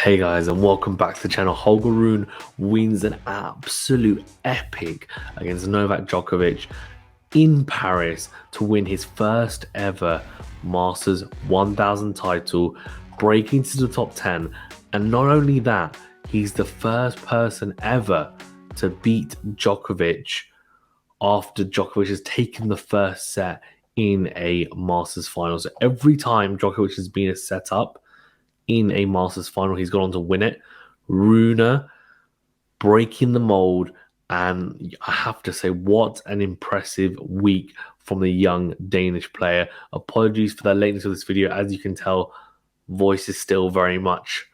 Hey guys, and welcome back to the channel. Holger Rune wins an absolute epic against Novak Djokovic in Paris to win his first ever Masters 1000 title, breaking to the top 10. And not only that, he's the first person ever to beat Djokovic after Djokovic has taken the first set in a Masters final. So every time Djokovic has been a setup in a Masters final, he's gone on to win it. Rune breaking the mold, and I have to say, what an impressive week from the young Danish player. Apologies for the lateness of this video. As you can tell, voice is still very much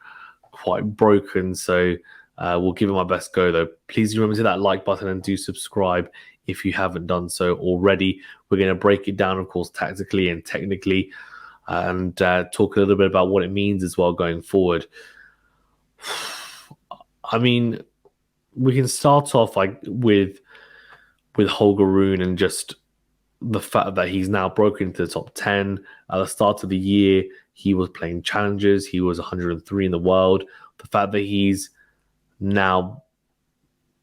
quite broken, so we'll give it my best go though. Please remember to hit that like button and do subscribe if you haven't done so already. We're going to break it down, of course, tactically and technically, and talk a little bit about what it means as well going forward. I mean, we can start off with Holger Rune and just the fact that he's now broken into the top 10. At the start of the year, he was playing challenges. He was 103 in the world. The fact that he's now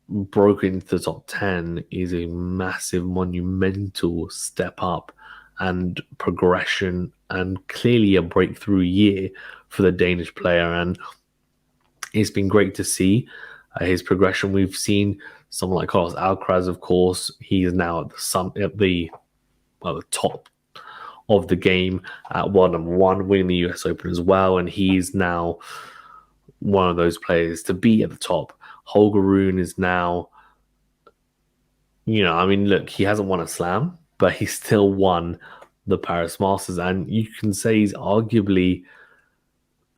broken into the top 10 is a massive, monumental step up and progression, and clearly a breakthrough year for the Danish player. And it's been great to see his progression. We've seen someone like Carlos Alcaraz, of course. He is now at the top of the game at world number one, winning the US Open as well. And he's now one of those players to be at the top. Holger Rune is now, look, he hasn't won a slam, but he still won the Paris Masters. And you can say he's arguably,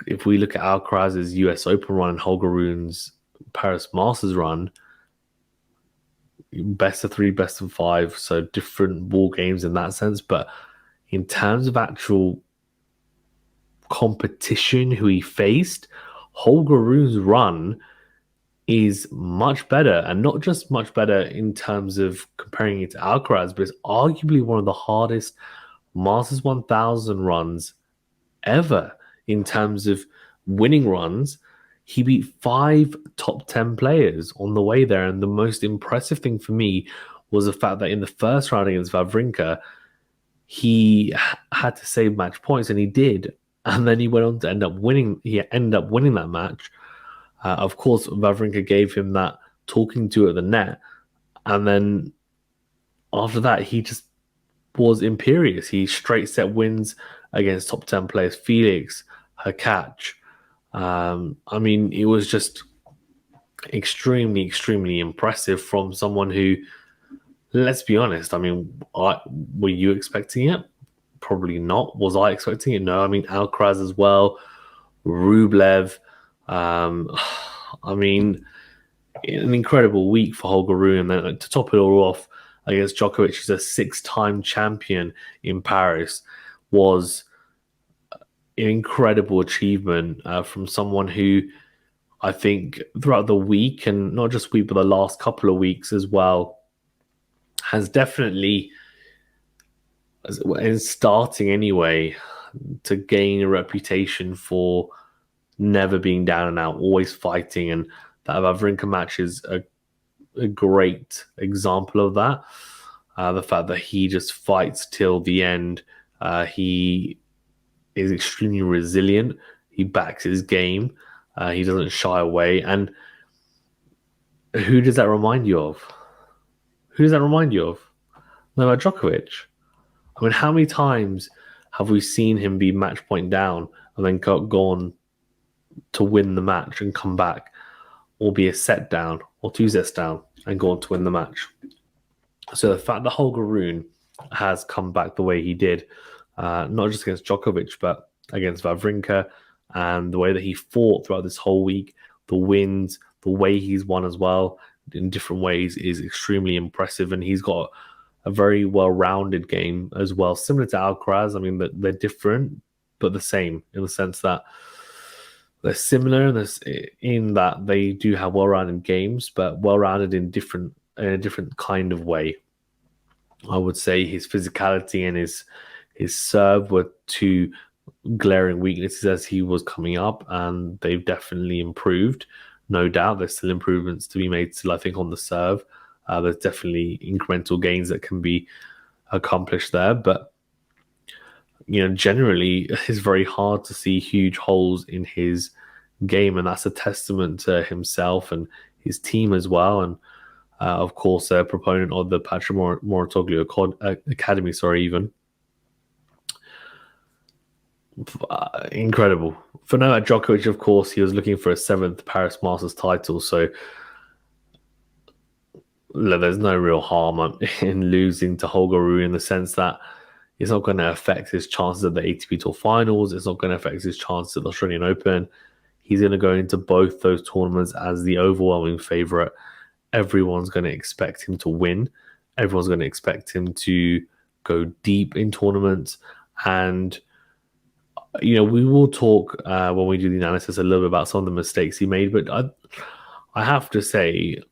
if we look at Alcaraz's US Open run and Holger Rune's Paris Masters run, best of three, best of five, so different ball games in that sense. But in terms of actual competition, who he faced, Holger Rune's run is much better, and not just much better in terms of comparing it to Alcaraz, but it's arguably one of the hardest Masters 1000 runs ever in terms of winning runs. He beat 5 top 10 players on the way there, and the most impressive thing for me was the fact that in the first round against Wawrinka, he had to save match points, and he did. And then he went on to end up winning. He ended up winning that match. Of course, Wawrinka gave him that talking to at the net. And then after that, he just was imperious. He straight set wins against top 10 players. Felix, Hurkacz. I mean, it was just extremely, extremely impressive from someone who, let's be honest, I mean, were you expecting it? Probably not. Was I expecting it? No. I mean, Alcaraz as well, Rublev. I mean, an incredible week for Holger Rune. And then to top it all off, against Djokovic, who's a 6-time champion in Paris, was an incredible achievement from someone who, I think, throughout the week, and not just week, but the last couple of weeks as well, has definitely, in starting anyway, to gain a reputation for never being down and out, always fighting. And that Wawrinka match is a great example of that. The fact that he just fights till the end. He is extremely resilient. He backs his game. He doesn't shy away. And who does that remind you of? Who does that remind you of? Novak Djokovic. I mean, how many times have we seen him be match point down and then go on to win the match and come back, or be a set down or 2 sets down and go on to win the match? So the fact that Holger Rune has come back the way he did, not just against Djokovic, but against Wawrinka, and the way that he fought throughout this whole week, the wins, the way he's won as well in different ways, is extremely impressive. And he's got a very well-rounded game as well, similar to Alcaraz. I mean, they're different, but the same in the sense that they're similar in that they do have well-rounded games, but well-rounded in a different kind of way. I would say his physicality and his serve were two glaring weaknesses as he was coming up, and they've definitely improved. No doubt, there's still improvements to be made. Still, I think on the serve, there's definitely incremental gains that can be accomplished there. But generally, it's very hard to see huge holes in his game, and that's a testament to himself and his team as well. And of course, a proponent of the Patrick Mouratoglou Academy. Sorry, even. Incredible. For Novak Djokovic, of course, he was looking for a 7th Paris Masters title, so there's no real harm in losing to Holger Rune in the sense that it's not going to affect his chances at the ATP Tour Finals. It's not going to affect his chances at the Australian Open. He's going to go into both those tournaments as the overwhelming favourite. Everyone's going to expect him to win. Everyone's going to expect him to go deep in tournaments. And we will talk when we do the analysis a little bit about some of the mistakes he made. But I have to say,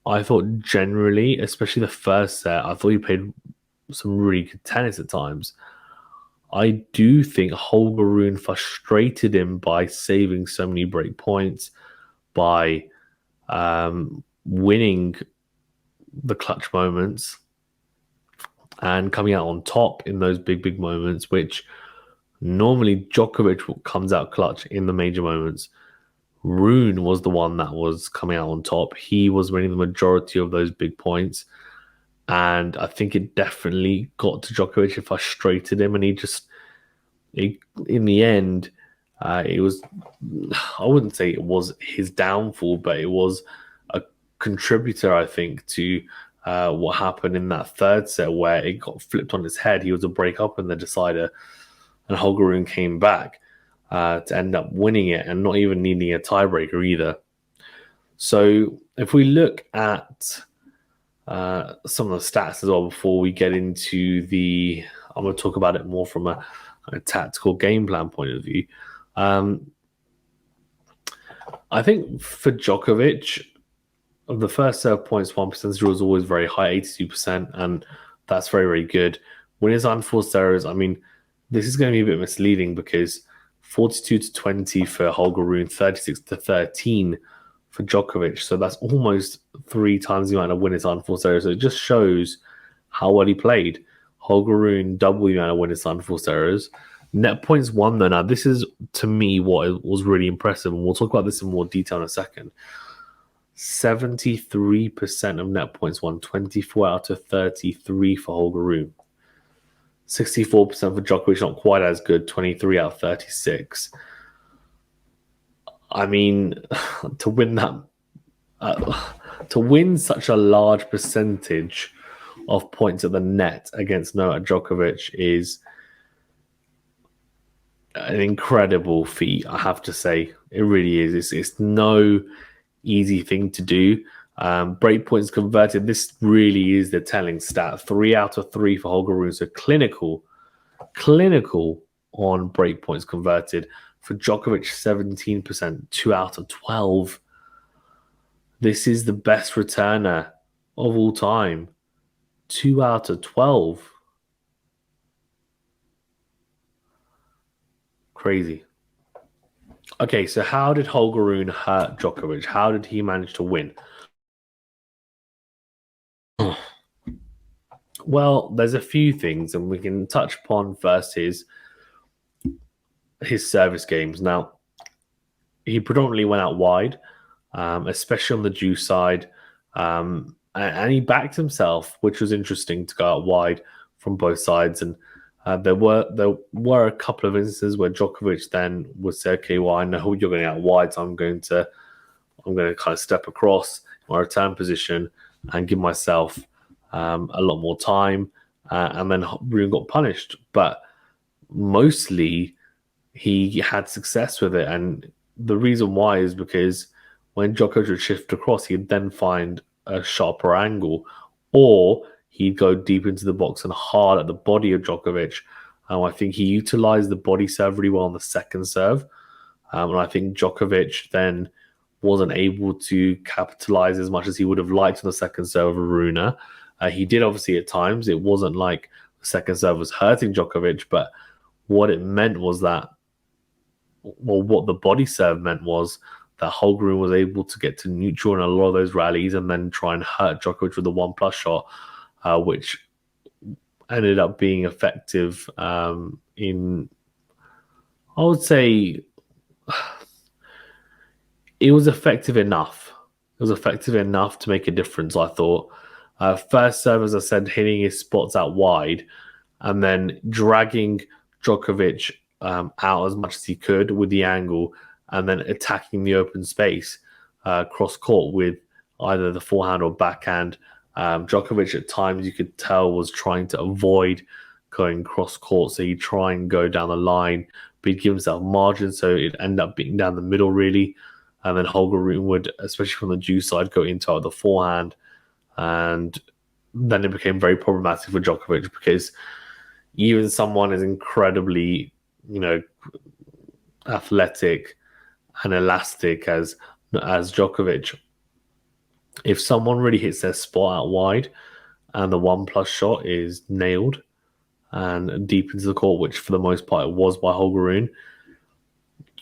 I thought generally, especially the first set, I thought he played some really good tennis at times. I do think Holger Rune frustrated him by saving so many break points, by winning the clutch moments and coming out on top in those big moments, which normally Djokovic comes out clutch in the major moments. Rune was the one that was coming out on top. He was winning the majority of those big points. And I think it definitely got to Djokovic. It frustrated him. And in the end, it was, I wouldn't say it was his downfall, but it was a contributor, I think, to what happened in that third set where it got flipped on his head. He was a break up in the decider. And Holger Rune came back to end up winning it and not even needing a tiebreaker either. So if we look at some of the stats as well before we get into I'm going to talk about it more from a tactical game plan point of view. I think for Djokovic, the first serve points 1% was always very high, 82%, and that's very, very good. When his unforced errors, this is going to be a bit misleading because 42-20 for Holger Rune, 36-13 for Djokovic. So that's almost 3 times the amount of winners unforced errors. So it just shows how well he played. Holger Rune, double the amount of winners unforced errors. Net points won, though. Now, this is, to me, what was really impressive. And we'll talk about this in more detail in a second. 73% of net points won, 24 out of 33 for Holger Rune. 64% for Djokovic, not quite as good, 23 out of 36. To win that, to win such a large percentage of points at the net against Novak Djokovic is an incredible feat, I have to say. It really is. It's no easy thing to do. Break points converted, this really is the telling stat. 3 out of 3 for Holger Rune, so clinical on break points converted. For Djokovic, 17%, 2 out of 12. This is the best returner of all time. 2 out of 12. Crazy. Okay, so how did Holger Rune hurt Djokovic? How did he manage to win? Well, there's a few things, and we can touch upon first his service games. Now, he predominantly went out wide, especially on the Jew side, and he backed himself, which was interesting to go out wide from both sides. And there were a couple of instances where Djokovic then would say, "Okay, well, I know you're going out wide, so I'm going to kind of step across my return position and give myself a lot more time," and then Rune got punished. But mostly he had success with it, and the reason why is because when Djokovic would shift across, he'd then find a sharper angle, or he'd go deep into the box and hard at the body of Djokovic. I think he utilized the body serve really well on the second serve, and I think Djokovic then wasn't able to capitalize as much as he would have liked on the second serve of Rune. He did, obviously, at times. It wasn't like the second serve was hurting Djokovic, but what it meant was that, well, what the body serve meant was that Holger Rune was able to get to neutral in a lot of those rallies and then try and hurt Djokovic with the 1+ shot, which ended up being effective in, I would say, it was effective enough. It was effective enough to make a difference, I thought. First serve, as I said, hitting his spots out wide and then dragging Djokovic out as much as he could with the angle and then attacking the open space cross court with either the forehand or backhand. Djokovic at times you could tell was trying to avoid going cross court, so he'd try and go down the line, but he'd give himself margin, so it'd end up being down the middle really. And then Holger Rune would, especially from the Jew side, go into the forehand, and then it became very problematic for Djokovic because even someone as incredibly, athletic and elastic as Djokovic, if someone really hits their spot out wide and the 1+ shot is nailed and deep into the court, which for the most part it was by Holger Rune,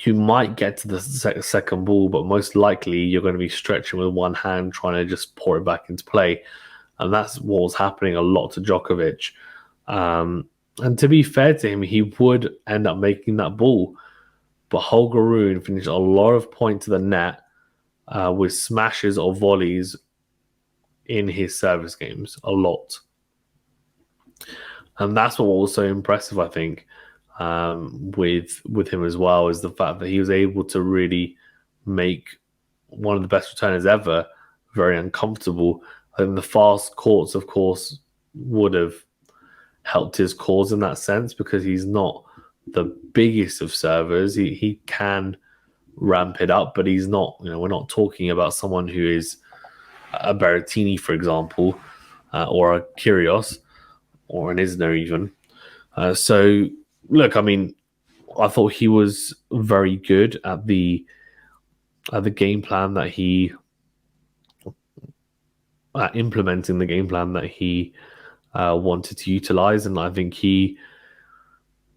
you might get to the second ball, but most likely you're going to be stretching with one hand, trying to just pour it back into play. And that's what was happening a lot to Djokovic. And to be fair to him, he would end up making that ball. But Holger Rune finished a lot of points to the net with smashes or volleys in his service games, a lot. And that's what was so impressive, I think, with him as well, is the fact that he was able to really make one of the best returners ever very uncomfortable. And the fast courts, of course, would have helped his cause in that sense because he's not the biggest of servers. He can ramp it up, but he's not, we're not talking about someone who is a Berrettini, for example, or a Kyrgios, or an Isner even. So, look, I mean, I thought he was very good at the game plan that he implementing the game plan that he wanted to utilize, and I think he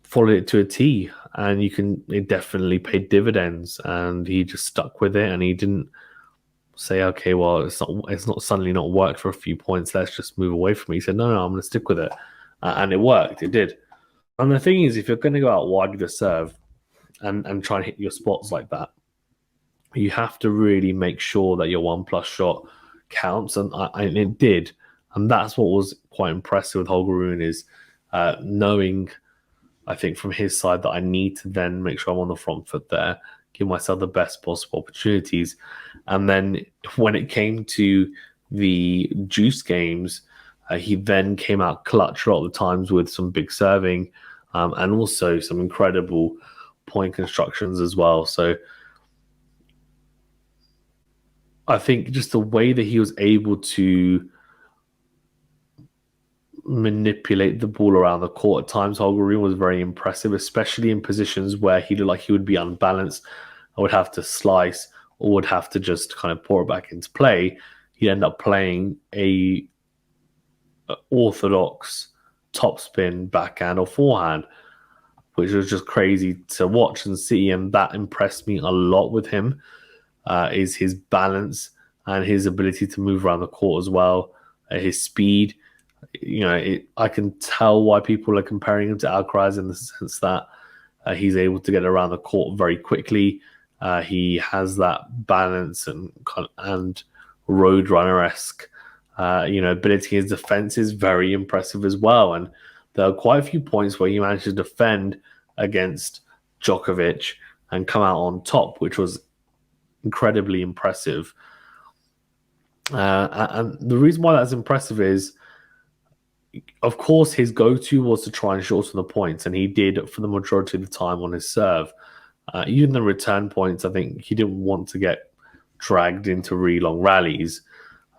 followed it to a T. And it definitely paid dividends, and he just stuck with it, and he didn't say, okay, well, it's not suddenly not worked for a few points, let's just move away from it. He said, no, I'm going to stick with it, and it worked. It did. And the thing is, if you're going to go out wide with the serve and try and hit your spots like that, you have to really make sure that your 1+ shot counts, and it did. And that's what was quite impressive with Holger Rune, is knowing, I think, from his side that I need to then make sure I'm on the front foot there, give myself the best possible opportunities. And then when it came to the juice games, he then came out clutch a lot of the times with some big serving and also some incredible point constructions as well. So I think just the way that he was able to manipulate the ball around the court at times, Holger Rune was very impressive, especially in positions where he looked like he would be unbalanced. I would have to slice or would have to just kind of pour it back into play. He'd end up playing a orthodox topspin backhand or forehand, which was just crazy to watch and see. And that impressed me a lot with him, is his balance and his ability to move around the court as well, his speed. I can tell why people are comparing him to Alcaraz in the sense that he's able to get around the court very quickly. He has that balance and roadrunner-esque ability. His defense is very impressive as well, and there are quite a few points where he managed to defend against Djokovic and come out on top, which was incredibly impressive. And the reason why that's impressive is, of course, his go-to was to try and shorten the points, and he did for the majority of the time on his serve. Even the return points, I think he didn't want to get dragged into really long rallies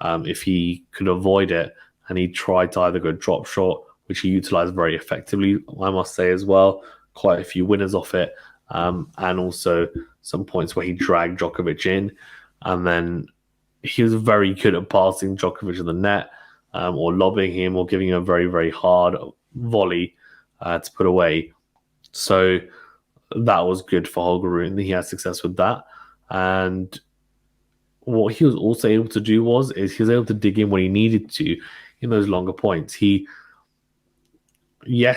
if he could avoid it, and he tried to either go drop shot, which he utilized very effectively, I must say as well. Quite a few winners off it, and also some points where he dragged Djokovic in, and then he was very good at passing Djokovic in the net, or lobbing him or giving him a very, very hard volley to put away. So that was good for Holger Rune. He had success with that. And what he was also able to do is he was able to dig in when he needed to in those longer points. He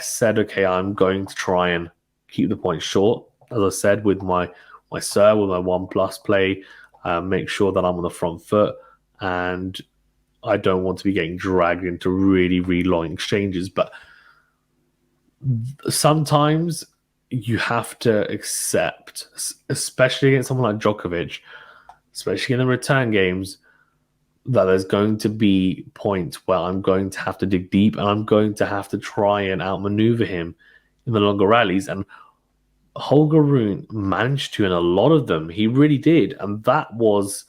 said, okay, I'm going to try and keep the point short. As I said, with my serve, with my 1+ play, make sure that I'm on the front foot, and I don't want to be getting dragged into really, really long exchanges. But sometimes you have to accept, especially against someone like Djokovic, especially in the return games, that there's going to be points where I'm going to have to dig deep and I'm going to have to try and outmaneuver him in the longer rallies. And Holger Rune managed to in a lot of them. He really did. And that was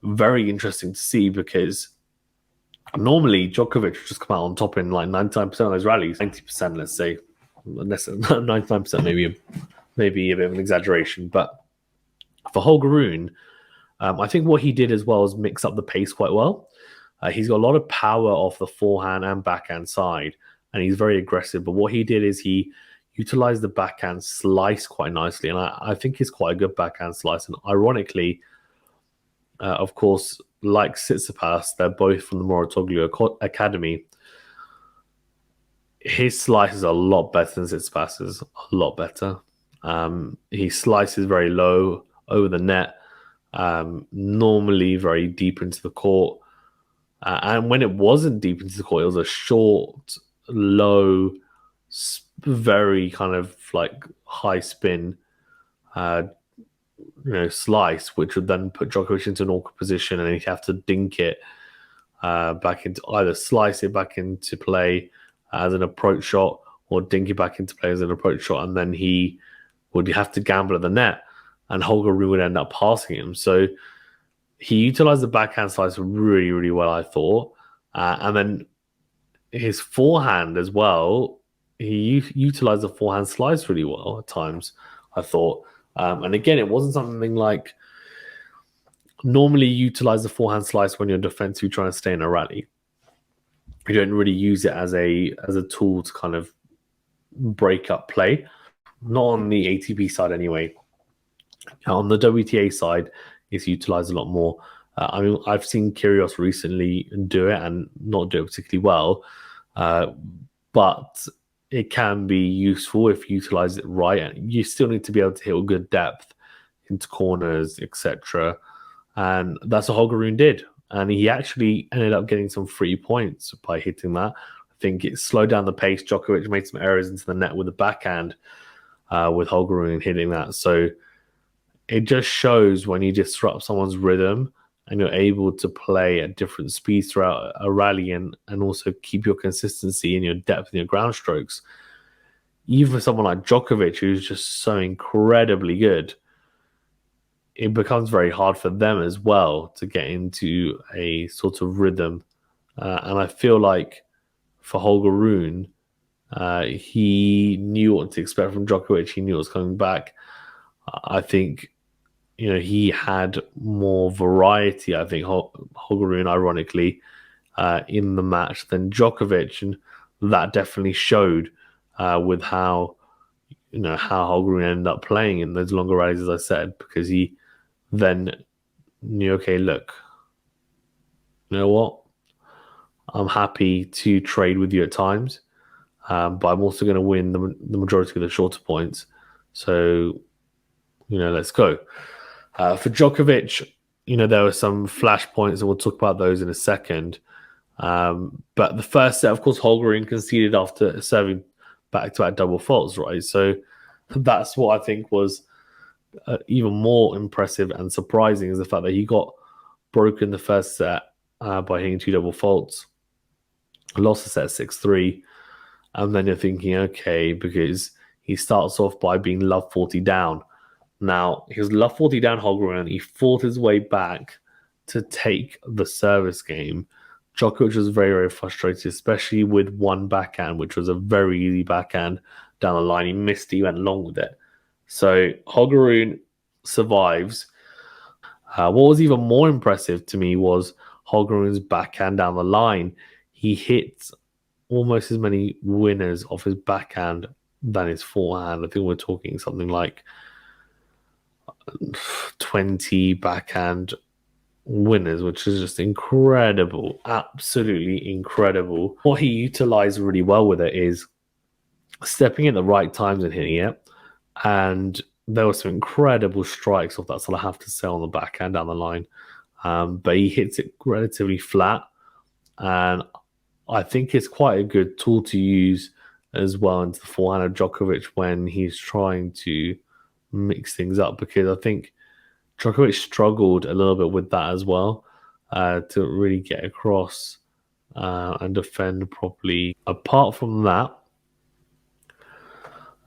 very interesting to see, because normally Djokovic would just come out on top in like 99% of those rallies. 90%, let's say. 99% maybe a bit of an exaggeration. But for Holger Rune, I think what he did as well is mix up the pace quite well. He's got a lot of power off the forehand and backhand side, and he's very aggressive. But what he did is he utilized the backhand slice quite nicely, and I think he's quite a good backhand slice. And ironically, of course, like Tsitsipas, they're both from the Moratoglou Academy. His slice is a lot better than Tsitsipas's, a lot better. He slices very low over the net, normally very deep into the court. And when it wasn't deep into the court, it was a short, low, very kind of like high spin, slice, which would then put Djokovic into an awkward position, and he'd have to dink it back into, either slice it back into play as an approach shot or dink it back into play as an approach shot, and then he would have to gamble at the net, and Holger Rune would end up passing him. So he utilized the backhand slice really, really well, I thought. And then his forehand as well, he utilized the forehand slice really well at times, I thought. And again, it wasn't something like normally you utilize the forehand slice when you're defensively trying to stay in a rally. You don't really use it as a tool to kind of break up play. Not on the ATP side anyway. On the WTA side, it's utilized a lot more. I mean, I've seen Kyrgios recently do it and not do it particularly well, but it can be useful if you utilize it right. And you still need to be able to hit a good depth into corners, etc. And that's what Holger Rune did. And he actually ended up getting some free points by hitting that. I think it slowed down the pace. Djokovic made some errors into the net with the backhand, with Holger Rune hitting that. So it just shows when you disrupt someone's rhythm and you're able to play at different speeds throughout a rally, and also keep your consistency and your depth and your ground strokes. Even for someone like Djokovic, who's just so incredibly good, it becomes very hard for them as well to get into a sort of rhythm. And I feel like for Holger Rune, he knew what to expect from Djokovic. He knew it was coming back. I think, he had more variety, I think, Holger Rune, ironically, in the match than Djokovic. And that definitely showed with how Holger Rune ended up playing in those longer rallies, as I said, because he then knew, okay, look, you know what? I'm happy to trade with you at times, but I'm also going to win the majority of the shorter points. So, let's go. For Djokovic, there were some flash points, and we'll talk about those in a second. But the first set, of course, Holger Rune conceded after serving back-to-back double faults, right? So that's what I think was even more impressive and surprising, is the fact that he got broken the first set by hitting 2 double faults, lost the set 6-3, and then you're thinking, okay, because he starts off by being love 40 down. Now, he was love 40 down, Holger Rune, and he fought his way back to take the service game. Djokovic was very, very frustrated, especially with one backhand, which was a very easy backhand down the line. He missed it, he went long with it. So Holger Rune survives. What was even more impressive to me was Holger Rune's backhand down the line. He hit almost as many winners off his backhand than his forehand. I think we're talking something like 20 backhand winners, which is just incredible, absolutely incredible. What he utilized really well with it is stepping at the right times and hitting it. And there were some incredible strikes off that, so I have to say, on the backhand down the line. But he hits it relatively flat, and I think it's quite a good tool to use as well into the forehand of Djokovic when he's trying to mix things up, because I think Djokovic struggled a little bit with that as well, to really get across and defend properly. Apart from that,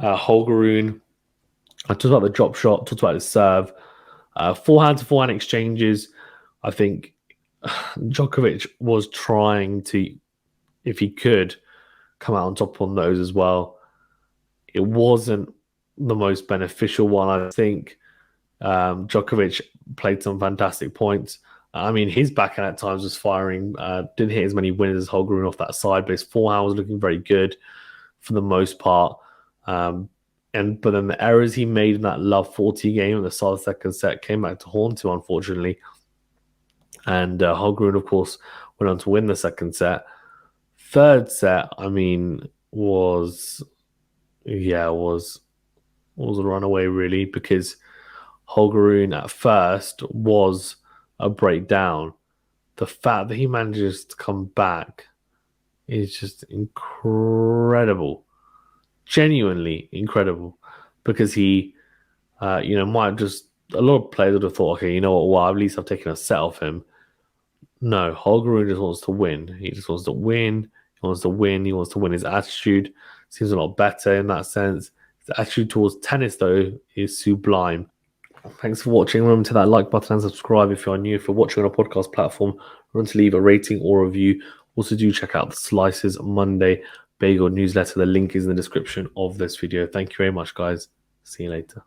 Holger Rune, I talked about the drop shot, talked about his serve, forehand to forehand exchanges. I think Djokovic was trying to, if he could, come out on top on those as well. It wasn't the most beneficial one. I think Djokovic played some fantastic points. I mean, his backhand at times was firing. Didn't hit as many winners as Holger Rune off that side, but his forehand was looking very good for the most part. But then the errors he made in that Love 40 game at the start of the second set came back to haunt him, unfortunately. And Holger Rune, of course, went on to win the second set. Third set, I mean, was a runaway, really, because Holger Rune at first was a breakdown. The fact that he manages to come back is just incredible. Genuinely incredible, because he, might have just, a lot of players would have thought, okay, you know what, well, at least I've taken a set off him. No, Holger Rune just wants to win. He just wants to win. He wants to win. He wants to win. His attitude seems a lot better in that sense. His attitude towards tennis, though, is sublime. Thanks for watching. Remember to hit that like button and subscribe if you're new. If you're watching on a podcast platform, remember to leave a rating or review. Also, do check out the Slices Monday Bagel newsletter. The link is in the description of this video. Thank you very much, guys. See you later.